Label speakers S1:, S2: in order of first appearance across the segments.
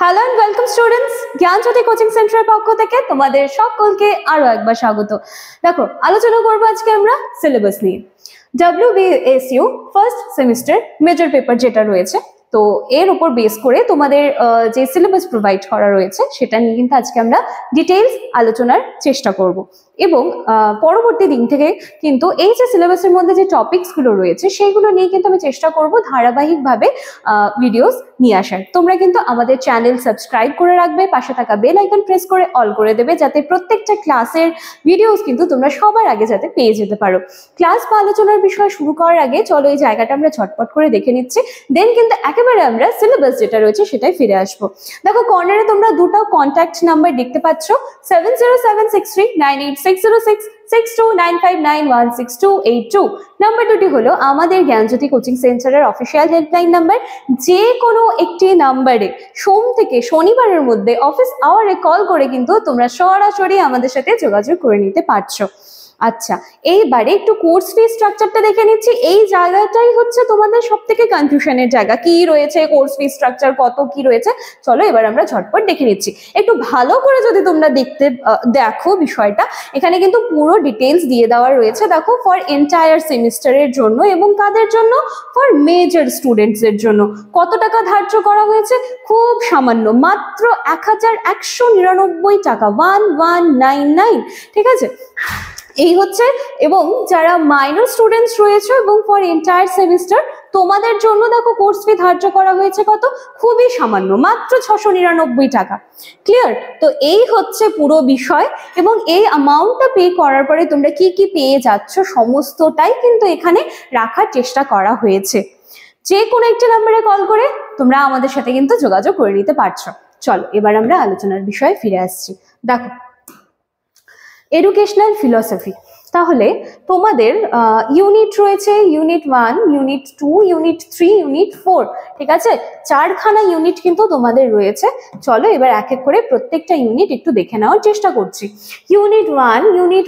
S1: Hello and welcome students, Gyanjyoti coaching সেন্টারের পক্ষ থেকে তোমাদের সকলকে আরো একবার স্বাগত। দেখো, আলোচনা করবো আজকে আমরা সিলেবাস নিয়ে। WBSU first semester major paper যেটা রয়েছে, তো এর উপর বেস করে তোমাদের যে সিলেবাস প্রোভাইড করা রয়েছে সেটা নিয়ে কিন্তু আজকে আমরা ডিটেইলস আলোচনার চেষ্টা করব এবং পরবর্তী দিন থেকে কিন্তু এই যে সিলেবাসের মধ্যে যে টপিকসগুলো রয়েছে সেইগুলো নিয়ে কিন্তু আমি চেষ্টা করব ধারাবাহিকভাবে ভিডিওস নিয়ে আসার। তোমরা কিন্তু আমাদের চ্যানেল সাবস্ক্রাইব করে রাখবে, পাশে থাকা বেল আইকন প্রেস করে অল করে দেবে, যাতে প্রত্যেকটা ক্লাসের ভিডিওস কিন্তু তোমরা সবার আগে যাতে পেয়ে যেতে পারো। ক্লাস বা আলোচনার বিষয় শুরু করার আগে চলো এই জায়গাটা আমরা ঝটপট করে দেখে নিচ্ছি, দেন কিন্তু একেবারে আমরা সিলেবাস যেটা রয়েছে সেটাই ফিরে আসবো। দেখো, কর্নারে তোমরা দুটো কন্ট্যাক্ট নাম্বার দেখতে পাচ্ছ, 7076398606, 6295916282। নাম্বার দুটি হলো আমাদের জ্ঞানজ্যোতি কোচিং সেন্টারের অফিসিয়াল হেল্পলাইন নাম্বার। যে কোনো একটি নাম্বারে সোম থেকে শনিবারের মধ্যে অফিস আওয়ারে কল করে কিন্তু তোমরা সরাসরি আমাদের সাথে যোগাযোগ করে নিতে পারছো। আচ্ছা, এইবারে একটু কোর্স ফি স্ট্রাকচারটা দেখে নিচ্ছি। এই জায়গাটাই হচ্ছে তোমাদের সব থেকে কনফিউশনের জায়গা, কি রয়েছে কোর্স ফি স্ট্রাকচার, কত কি রয়েছে। চলো এবার আমরা ঝটপট দেখে নিচ্ছি। একটু ভালো করে যদি তোমরা দেখো বিষয়টা, এখানে কিন্তু পুরো ডিটেলস দিয়ে দেওয়া রয়েছে। দেখো, ফর এন্টায়ার সেমিস্টারের জন্য এবং কাদের জন্য, ফর মেজর স্টুডেন্টসের জন্য কত টাকা ধার্য করা হয়েছে, খুব সামান্য, মাত্র 1199 টাকা, 1199। ঠিক আছে, এই হচ্ছে। এবং যারা মাইনর স্টুডেন্টস রয়েছে এবং ফর এন্টায়ার সেমিস্টার তোমাদের জন্য দেখো কোর্স ফি ধার্য করা হয়েছে কত, খুবই সামান্য, মাত্র 699 টাকা। ক্লিয়ার? তো এই হচ্ছে পুরো বিষয় এবং এই অ্যামাউন্টটা পে করার পরে তোমরা কি কি পেয়ে যাচ্ছ সমস্তটাই কিন্তু এখানে রাখার চেষ্টা করা হয়েছে। যে কোনো একটি নাম্বারে কল করে তোমরা আমাদের সাথে কিন্তু যোগাযোগ করে নিতে পারছো। চলো এবার আমরা আলোচনার বিষয়ে ফিরে আসছি। দেখো, এডুকেশনাল ফিলসফি, তাহলে তোমাদের ইউনিট রয়েছে, ইউনিট 1, ইউনিট 2, ইউনিট 3, ইউনিট 4। ঠিক আছে, 4খানা ইউনিট কিন্তু তোমাদের রয়েছে। চলো এবার এক এক করে প্রত্যেকটা ইউনিট একটু দেখে নেওয়ার চেষ্টা করছি। ইউনিট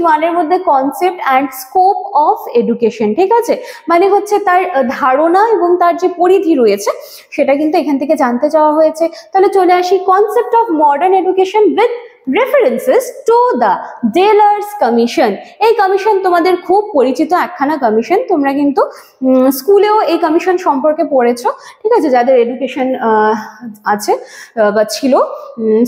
S1: 1 এর মধ্যে concept and scope of education. ঠিক আছে, মানে হচ্ছে তার ধারণা এবং তার যে পরিধি রয়েছে সেটা কিন্তু এখান থেকে জানতে চাওয়া হয়েছে। তাহলে চলে আসি, concept of modern education with references to the Delors Commission। এই কমিশন তোমাদের খুব পরিচিত একখানা কমিশন, তোমরা কিন্তু স্কুলেও এই কমিশন সম্পর্কে পড়েছো। ঠিক আছে, যাদের এডুকেশন আছে বা ছিল।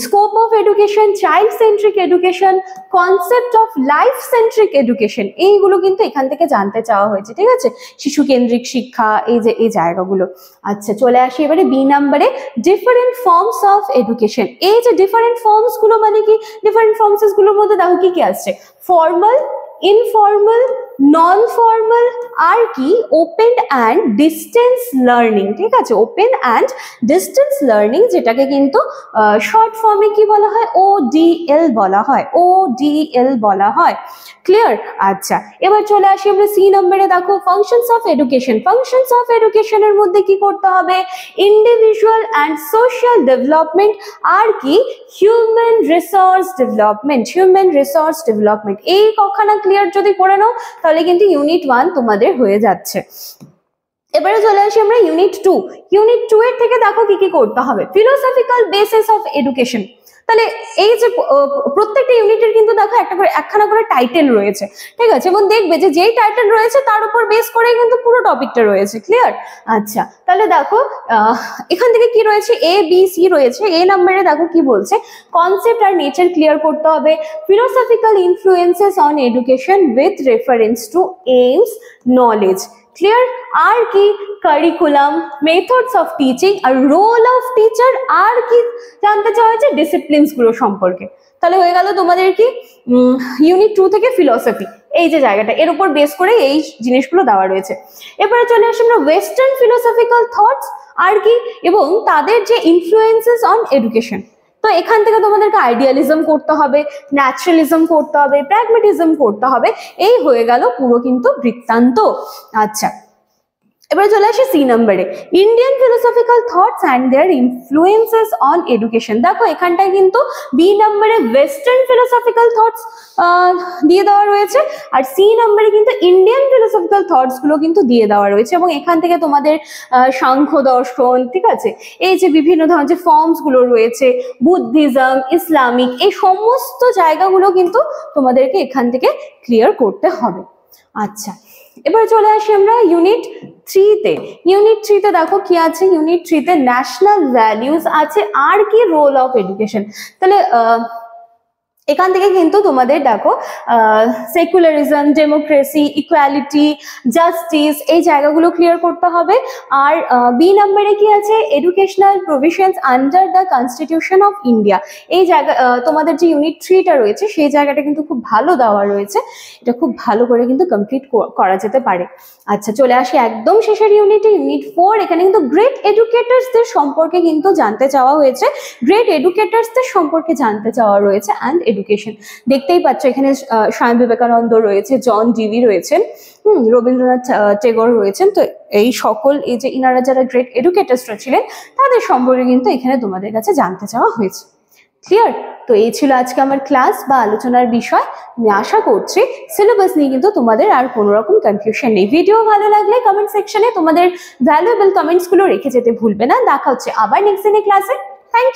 S1: Scope of education, child centric education, concept of life centric education, এইগুলো কিন্তু এখান থেকে জানতে চাওয়া হয়েছে। ঠিক আছে, শিশু কেন্দ্রিক শিক্ষা, এই যে এই জায়গাগুলো। আচ্ছা, চলে আসি এবারে বি নাম্বারে, ডিফারেন্ট ফর্মস অফ এডুকেশন। এই যে ডিফারেন্ট ফর্মস গুলো মানে কি, ডিফারেন্ট ফর্মস গুলোর মধ্যে দেখো কি কি আসছে, ফর্মাল, ইনফর্মাল, নন ফর্মাল, আর কি ওপেন অ্যান্ড ডিস্টেন্স লার্নিং। ঠিক আছে, ওপেন অ্যান্ড ডিস্টেন্স লার্নিং, যেটাকে কিন্তু শর্ট ফর্মে কি বলা হয়, ODL বলা হয়, ODL বলা হয়। ক্লিয়ার? আচ্ছা, এবার চলে আসি আমরা সি নম্বরে। দেখো, functions of education. Functions of এডুকেশনের মধ্যে কি করতে হবে, ইন্ডিভিজুয়াল অ্যান্ড সোশ্যাল ডেভেলপমেন্ট, আর কি human resource development, human resource development. এই কখানা ক্লিয়ার যদি করে নাও তাহলে কিন্তু ইউনিট 1 তোমাদের হয়ে যাচ্ছে। এবারে চলে আসি আমরা ইউনিট 2। ইউনিট 2 এর থেকে দেখো কি কি করতে হবে, ফিলোসফিক্যাল বেসিস অফ এডুকেশন। তাহলে এই যে প্রত্যেকটা ইউনিটের কিন্তু দেখো একখানা করে টাইটেল রয়েছে। ঠিক আছে, এবং দেখবে যে যেই টাইটেল রয়েছে তার উপর বেস করে কিন্তু পুরো টপিকটা রয়েছে। ক্লিয়ার? আচ্ছা, তাহলে দেখো এখান থেকে কি রয়েছে, ABC রয়েছে। এ নাম্বারে দেখো কি বলছে, কনসেপ্ট আর নেচার ক্লিয়ার করতে হবে, philosophical influences on education with reference to aims knowledge. Clear? আর কি কারিকুলাম, মেথডস অফ টিচিং, আর রোল অফ টিচার, আর কি জানতে চাওয়া হয়েছে, ডিসিপ্লিনস গুলো সম্পর্কে। তাহলে হয়ে গেল তোমাদের কি ইউনিট 2 থেকে ফিলসফি, এই যে জায়গাটা, এর উপর বেস করে এই জিনিসগুলো দেওয়া রয়েছে। এরপরে চলে আসি আমরা ওয়েস্টার্ন ফিলোসফিক্যাল থটস, আর কি এবং তাদের যে ইনফ্লুয়েন্সেস অন এডুকেশন। তো এখান থেকে তোমাদেরকে আইডিয়ালিজম করতে হবে, ন্যাচারালিজম করতে হবে, প্র্যাগমেটিজম করতে হবে। এই হয়ে গেল পুরো কিন্তু বৃত্তান্ত। আচ্ছা, এবার চলে আসি সি নাম্বারে, Indian philosophical thoughts and their influences on education. দেখো এখানটায় কিন্তু বি নাম্বারে ওয়েস্টার্ন ফিলোসফিক্যাল থটস দিয়ে দেওয়া রয়েছে, আর সি নাম্বারে কিন্তু ইন্ডিয়ান ফিলোসফিক্যাল থটস গুলো কিন্তু দিয়ে দেওয়া রয়েছে, এবং এখান থেকে তোমাদের সাংখ্য দর্শন, ঠিক আছে, এই যে বিভিন্ন ধরনের যে ফর্মস গুলো রয়েছে, বুদ্ধিজম, ইসলামিক, এই সমস্ত জায়গাগুলো কিন্তু তোমাদেরকে এখান থেকে ক্লিয়ার করতে হবে। আচ্ছা, এবার চলে আসি আমরা ইউনিট 3-তে। ইউনিট 3-তে দেখো কি আছে, ইউনিট 3-তে ন্যাশনাল ভ্যালিউজ আছে, আর কি রোল অফ এডুকেশন। তাহলে এখান থেকে কিন্তু তোমাদের দেখো সেকুলারিজম, ডেমোক্রেসি, ইকুয়ালিটি, জাস্টিস, এই জায়গাগুলো ক্লিয়ার করতে হবে। আর বি নাম্বারে কি আছে, educational provisions under the constitution of India. এই জায়গা তোমাদের যে ইউনিট 3টা রয়েছে সেই জায়গাটা কিন্তু খুব ভালো দেওয়া রয়েছে, এটা খুব ভালো করে কিন্তু কমপ্লিট করা যেতে পারে। আচ্ছা, চলে আসি একদম শেষের ইউনিটে, ইউনিট 4। এখানে কিন্তু গ্রেট এডুকেটার্সদের সম্পর্কে কিন্তু জানতে চাওয়া হয়েছে, গ্রেট এডুকেটার্সদের সম্পর্কে জানতে চাওয়া রয়েছে অ্যান্ড এডুকেশন। দেখতেই পাচ্ছ এখানে স্বামী বিবেকানন্দ রয়েছে, জন ডিভি রয়েছেন, রবীন্দ্রনাথ টেগোর রয়েছেন। তো এই সকল এই যে ইনারা যারা গ্রেট এডুকেটার্সরা ছিলেন তাদের সম্পর্কে কিন্তু এখানে তোমাদের কাছে জানতে চাওয়া হয়েছে। ক্লিয়ার? তো এই ছিল আজকে আমার ক্লাস বা আলোচনার বিষয়। আমি আশা করছি সিলেবাস নিয়ে কিন্তু তোমাদের আর কোনো রকম কনফিউশন নেই। ভিডিও ভালো লাগলে কমেন্ট সেকশনে তোমাদের ভ্যালুয়েবল কমেন্টস গুলো রেখে যেতে ভুলবে না। দেখা হচ্ছে আবার নেক্সট দিনের ক্লাসে। Thank you.